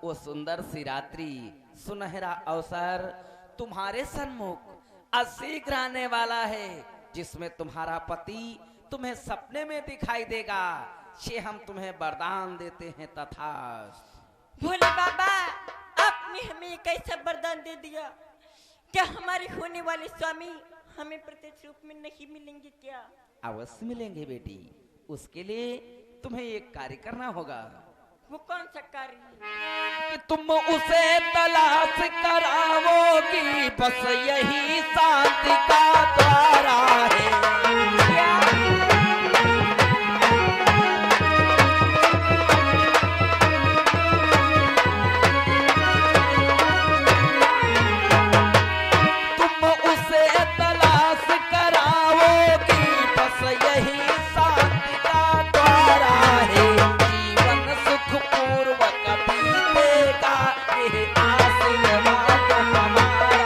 वो सुंदर सी रात्रि, सुनहरा अवसर तुम्हारे सन्मुख अशीघ्र आने वाला है, जिसमें तुम्हारा पति तुम्हें सपने में दिखाई देगा। ये हम तुम्हें वरदान देते हैं तथास्तु। भोले बाबा, आपने हमें एक ऐसा वरदान दे दिया, क्या हमारे होने वाले स्वामी हमें प्रत्यक्ष रूप में नहीं मिलेंगे क्या? अवश्य मिलेंगे बेटी। उसके लिए तुम्हें एक कार्य करना होगा। वो कौन सा कार्य? कि तुम उसे तलाश कराओगी, बस यही शांति का द्वारा है। तुम उसे तलाश कराओगी, बस यही शांति का द्वारा है। जीवन सुख पूर्वक बीतेगा, ये आशीर्वाद हमारा है।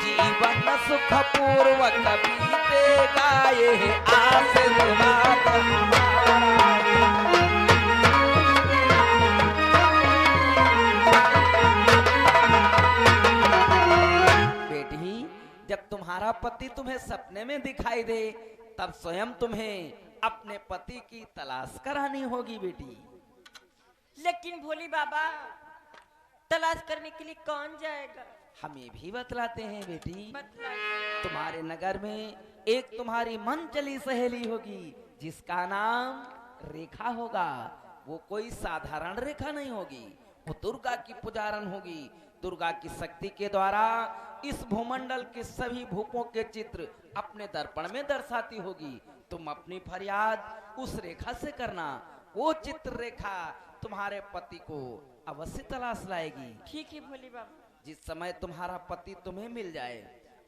जीवन सुख पूर्वक बीतेगा, ये आशीर्वाद हमारा है। बेटी, जब तुम्हारा पति तुम्हें सपने में दिखाई दे, तब स्वयं तुम्हें अपने पति की तलाश करानी होगी बेटी। लेकिन भोले बाबा, तलाश करने के लिए कौन जाएगा? हमें भी बतलाते हैं बेटी। बतलाइए। तुम्हारे नगर में एक तुम्हारी मन चली सहेली होगी, जिसका नाम रेखा होगा। वो कोई साधारण रेखा नहीं होगी, वो दुर्गा की पुजारन होगी। दुर्गा की शक्ति के द्वारा इस भूमंडल के सभी भूपों के चित्र अपने दर्पण में दर्शाती होगी। तुम अपनी फरियाद उस रेखा से करना। वो चित्र रेखा तुम्हारे पति को अवश्य तलाश लाएगी। ठीक है भोले बाबा। जिस समय तुम्हारा पति तुम्हें मिल जाए,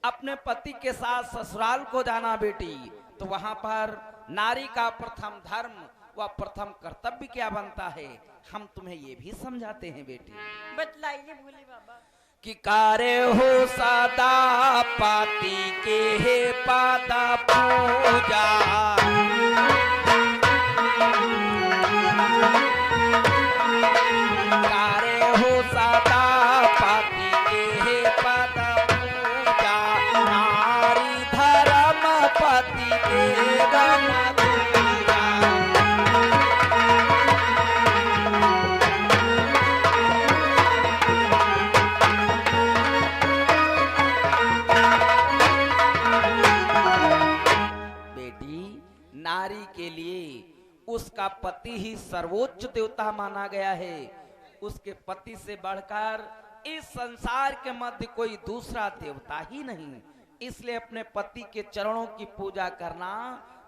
अपने पति के साथ ससुराल को जाना बेटी। तो वहां पर नारी का प्रथम धर्म व प्रथम कर्तव्य क्या बनता है, हम तुम्हें ये भी समझाते हैं बेटी। बतलाइए भोले बाबा। कि कार्य हो सदा पति के हे पादा पूजा। कार्य हो सदा पति के हे पादा पूजा। नारी धर्म पति के गण पूजा। नारी के लिए उसका पति ही सर्वोच्च देवता माना गया है। उसके पति से बढ़कर इस संसार के मध्य कोई दूसरा देवता ही नहीं। इसलिए अपने पति के चरणों की पूजा करना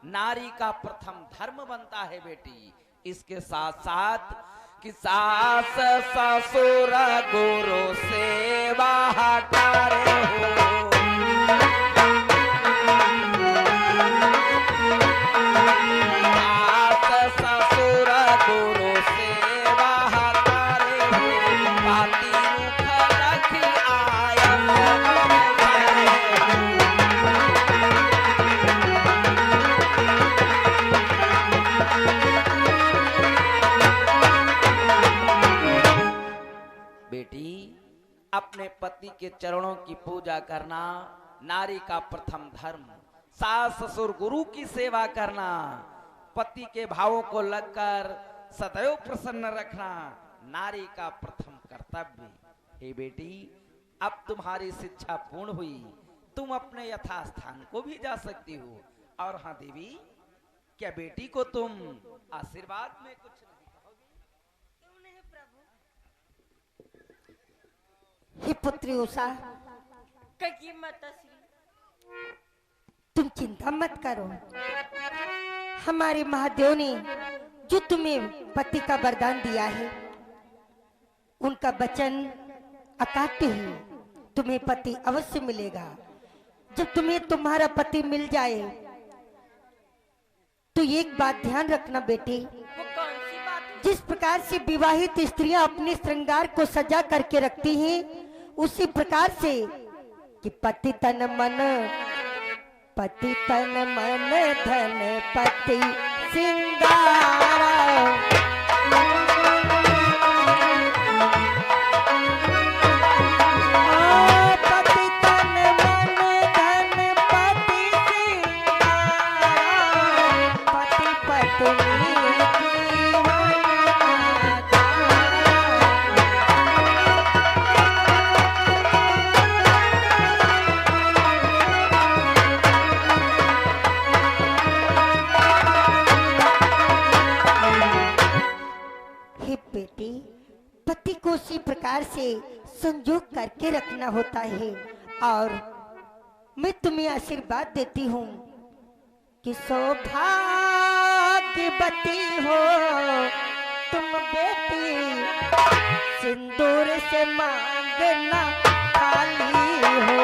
नारी का प्रथम धर्म बनता है बेटी। इसके साथ साथ कि सास ससुर गुरु सेवा करे हो। बेटी, अपने पति के चरणों की पूजा करना नारी का प्रथम धर्म। सास ससुर गुरु की सेवा करना, पति के भावों को लगकर सदैव प्रसन्न रखना नारी का प्रथम कर्तव्य। हे बेटी, अब तुम्हारी शिक्षा पूर्ण हुई, तुम अपने यथास्थान को भी जा सकती हो। और हाँ देवी, क्या बेटी को तुम आशीर्वाद में कुछ नहीं कहोगी? क्यों नहीं प्रभु? हे पुत्री उषा, कहिए माता श्री। तुम चिंता मत करो। हमारे महादेव ने जो तुम्हें पति का वरदान दिया है, उनका वचन अकाट्य है। तुम्हें पति अवश्य मिलेगा। जब तुम्हें तुम्हारा पति मिल जाए तो एक बात ध्यान रखना बेटी। वो कौन सी बात है? जिस प्रकार से विवाहित स्त्रियां अपने श्रृंगार को सजा करके रखती हैं, उसी प्रकार से कि पति तन मन पति तन मन धन पति सिंगारा। पति तन मन धन पति सिंगारा, पति पत्नी बेटी, पति को उसी प्रकार से संजोग करके रखना होता है। और मैं तुम्हें आशीर्वाद देती हूँ कि सौभाग्यवती हो तुम बेटी, सिंदूर से मांगना खाली हो।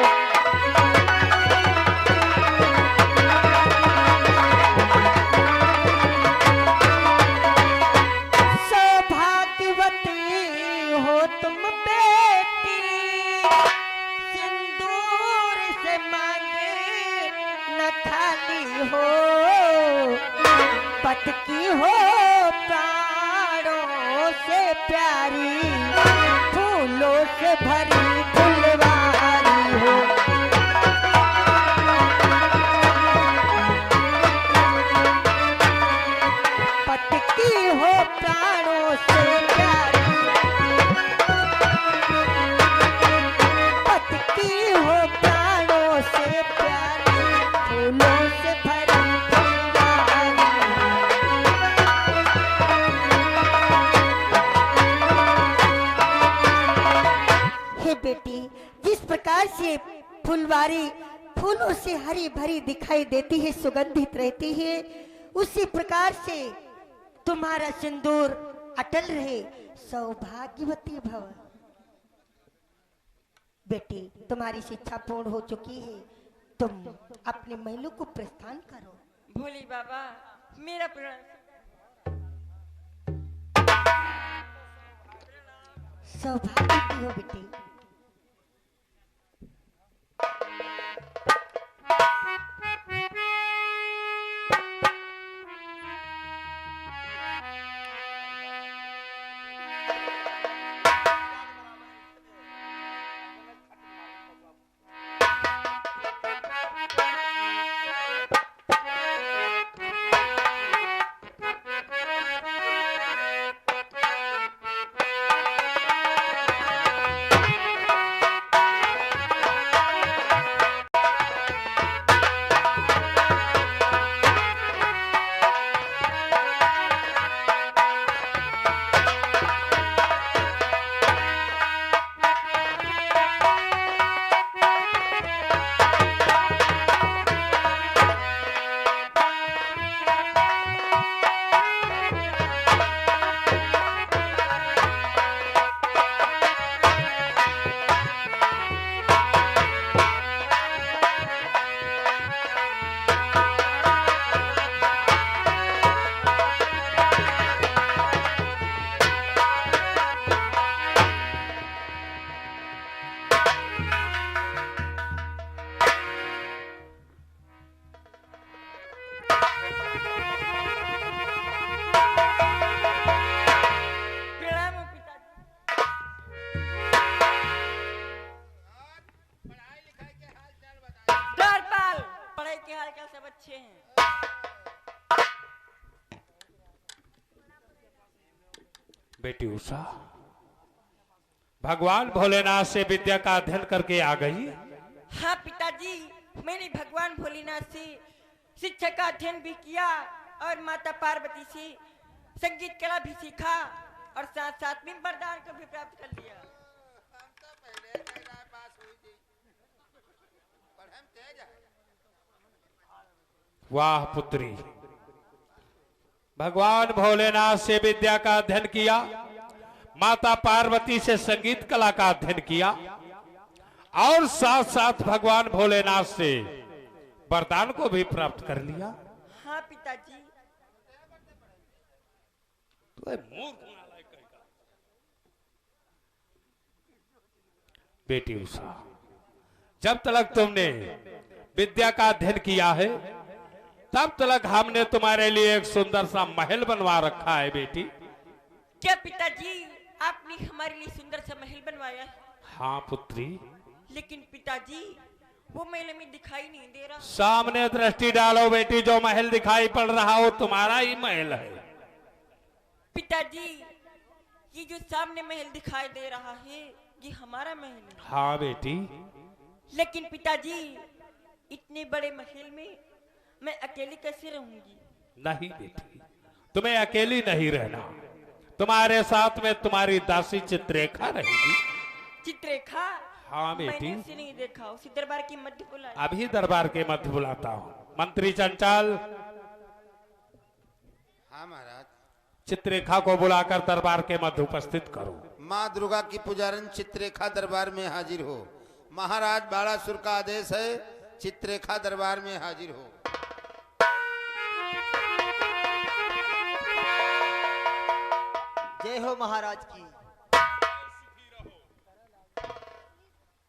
तुम बेटी, सिंदूर से मांगे न खाली हो। पत की हो प्राणों से प्यारी, फूलों से भरी फुलवारी हो। पत की हो प्राणों से प्यारी, हो प्राणों से प्यारी, फूलों से भरी फुलवारी। हे बेटी, जिस प्रकार से फुलवारी फूलों से हरी भरी दिखाई देती है, सुगंधित रहती है, उसी प्रकार से तुम्हारा सिंदूर अटल रहे। सौभाग्यवती भव। बेटी, तुम्हारी शिक्षा पूर्ण हो चुकी है, तुम अपने महलों को प्रस्थान करो। भोली बाबा, मेरा प्रणाम। सौभाग्यवती हो बेटी। बेटी उषा भगवान भोलेनाथ से विद्या का अध्ययन करके आ गई। हाँ पिताजी, मैंने भगवान भोलेनाथ से शिक्षा का अध्ययन भी किया और माता पार्वती से संगीत कला भी सीखा और साथ साथ में वरदान को भी प्राप्त कर लिया। वाह पुत्री, भगवान भोलेनाथ से विद्या का अध्ययन किया, माता पार्वती से संगीत कला का अध्ययन किया और साथ साथ भगवान भोलेनाथ से वरदान को भी प्राप्त कर लिया। हाँ पिताजी। बेटी उषा, जब तक तुमने विद्या का अध्ययन किया है, तब तक हमने तुम्हारे लिए एक सुंदर सा महल बनवा रखा है बेटी। क्या पिताजी आपने हमारे लिए सुंदर सा महल बनवाया है? हाँ पुत्री। लेकिन पिताजी वो महल में दिखाई नहीं दे रहा। सामने दृष्टि डालो बेटी, जो महल दिखाई पड़ रहा हो तुम्हारा ही महल है। पिताजी ये जो सामने महल दिखाई दे रहा है ये हमारा महल है। हाँ बेटी। लेकिन पिताजी इतने बड़े महल में मैं अकेली कैसे रहूंगी? नहीं बेटी, तुम्हें अकेली नहीं रहना, तुम्हारे साथ में तुम्हारी दासी चित्रेखा रहेगी। चित्रेखा? हाँ बेटी। मैंने उसे नहीं देखा, उसी दरबार की मध्य बुलाया। अभी दरबार के मध्य बुलाता हूँ। मंत्री चंचल, हाँ महाराज। चित्रेखा को बुलाकर दरबार के मध्य उपस्थित करो। माँ दुर्गा की पुजारन चित्रेखा दरबार में हाजिर हो। महाराज बाड़ासुर का आदेश है, चित्रेखा दरबार में हाजिर हो। जय हो महाराज की।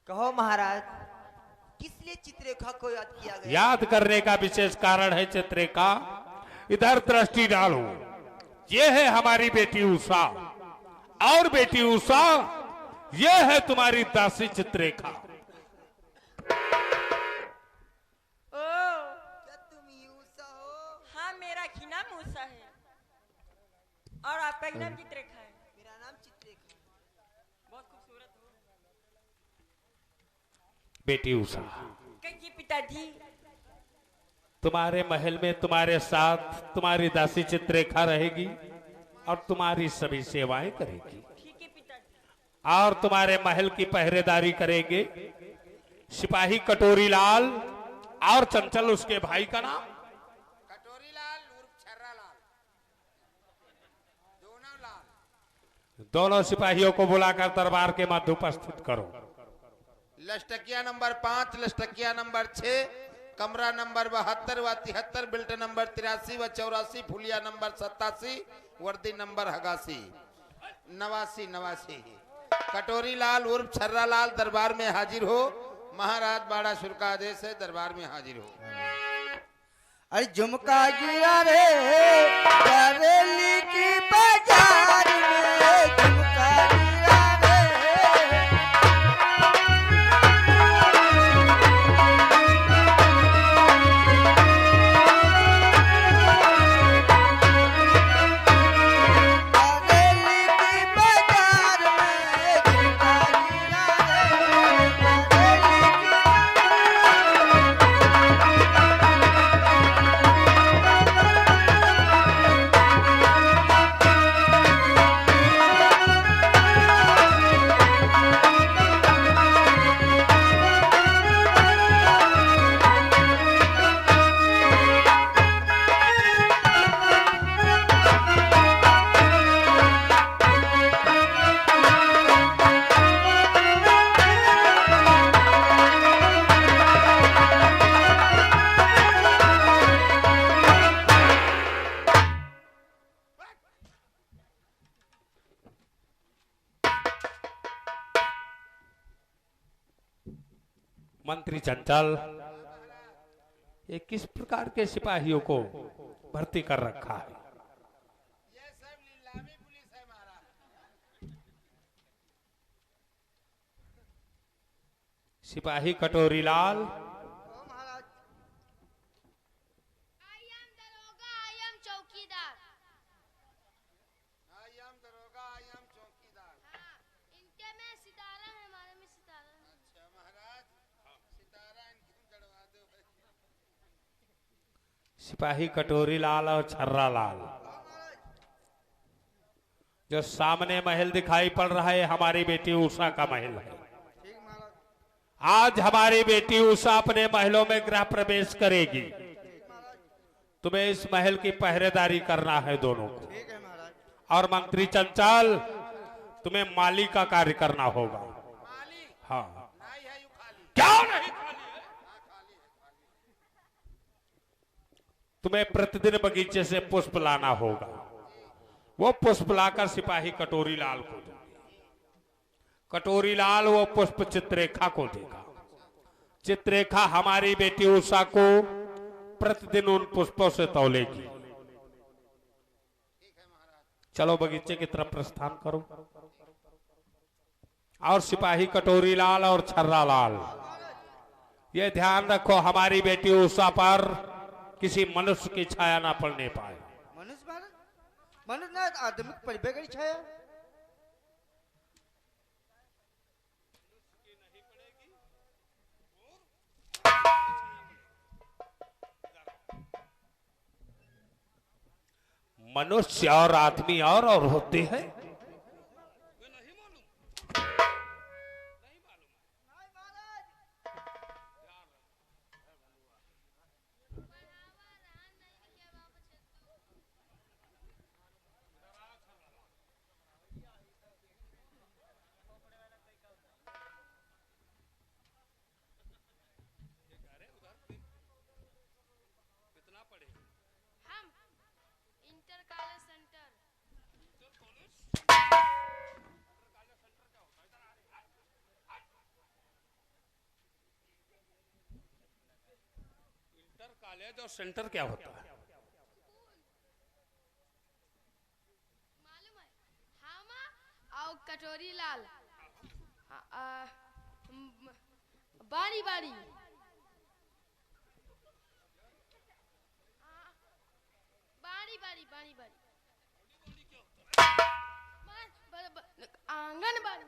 कहो महाराज, किस लिए चित्रेखा को याद किया गया? याद करने का विशेष कारण है चित्रेखा, इधर दृष्टि डालो, ये है हमारी बेटी उषा, और बेटी उषा ये है तुम्हारी दासी चित्रेखा। ओ, क्या तुम ही उषा हो? हाँ मेरा ही नाम उषा है और आपका ही नाम चित्रेखा है। मेरा नाम चित्रेखा। बहुत खूबसूरत हो। बेटी उषा, कहिए पिताजी। तुम्हारे महल में तुम्हारे साथ तुम्हारी दासी चित्रेखा रहेगी और तुम्हारी सभी सेवाएं करेगी। ठीक है पिताजी। और तुम्हारे महल की पहरेदारी करेंगे सिपाही कटोरी लाल और चंचल, उसके भाई का नाम कटोरी लाल उर्फ छर्रा लाल, दोनों लाल। दोनों सिपाहियों को बुलाकर दरबार के मध्य उपस्थित करो। लष्टकिया नंबर 5, लष्टकिया नंबर 6, कमरा नंबर 72 व 73, बिल्ट नंबर 83 व 84, फुलिया नंबर 87, वर्दी नंबर 88, 89। कटोरी लाल उर्फ छर्रा लाल दरबार में हाजिर हो। महाराज बाड़ासुर का आदेश है, दरबार में हाजिर हो। अरे झुमका गिरा रे बरेली की बाजार में, झुमका गिरा रे। बरेली की बाजार में झुमका गिरा रे, बरेली की। मंत्री चंचल, ये किस प्रकार के सिपाहियों को भर्ती कर रखा है? ये सब नीलामी पुलिस है महाराज। सिपाही कटोरी लाल, I am daroga, I am चौकीदार। I am दरोगा, I am चौकीदार। हाँ, इनके में सितारा है, हमारे में सितारा है। अच्छा महाराज, सितारा इनकी जड़वा दो। सिपाही कटोरी लाल और छर्रा लाल, जो सामने महल दिखाई पड़ रहा है हमारी बेटी उषा का महल है। आज हमारी बेटी उषा अपने महलों में गृह प्रवेश करेगी। तुम्हें इस महल की पहरेदारी करना है दोनों को। और मंत्री चंचल, तुम्हें माली का कार्य करना होगा। हाँ, नहीं है यू खाली। क्या नहीं खाली है? तुम्हें प्रतिदिन बगीचे से पुष्प लाना होगा। वो पुष्प लाकर सिपाही कटोरी लाल को दोगे। कटोरी लाल वो पुष्प चित्रेखा को देगा। चित्ररेखा हमारी बेटी उषा को प्रतिदिन उन पुष्पों से तौलेगी। चलो बगीचे की तरफ प्रस्थान करो। और सिपाही कटोरी लाल और छर्रा लाल, ये ध्यान रखो हमारी बेटी उषा पर किसी मनुष्य की छाया ना पड़ने पाए। मनुष्य ना आदमी परिबे की छाया। मनुष्य और आदमी और होते हैं। हम inter college centre. Inter college और सेंटर क्या होता है? मालूम है हम और कटोरी लाल बारी बारी बारी बारी बारी बारी आंगनबाड़ी।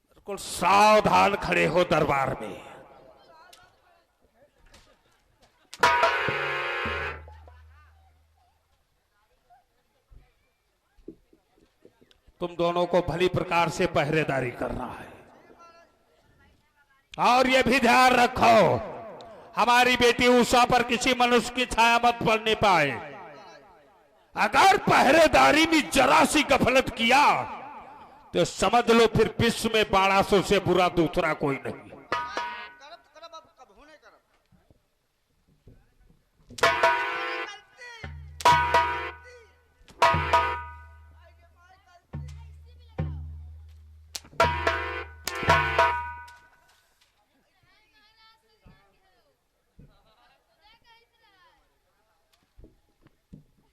बिल्कुल सावधान खड़े हो दरबार में। तुम दोनों को भली प्रकार से पहरेदारी करना है। और ये भी ध्यान रखो हमारी बेटी उषा पर किसी मनुष्य की छाया मत पड़ने पाए। अगर पहरेदारी में जरा सी गफलत किया तो समझ लो फिर विश्व में 1200 से बुरा दूसरा कोई नहीं।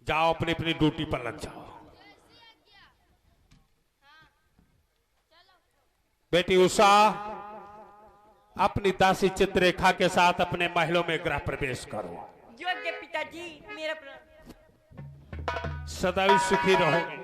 जाओ अपनी अपनी ड्यूटी पर लग जाओ। बेटी उषा अपनी दासी चित्ररेखा के साथ अपने महलों में गृह प्रवेश करो। योग्य पिताजी मेरा सदा ही सुखी रहोगे।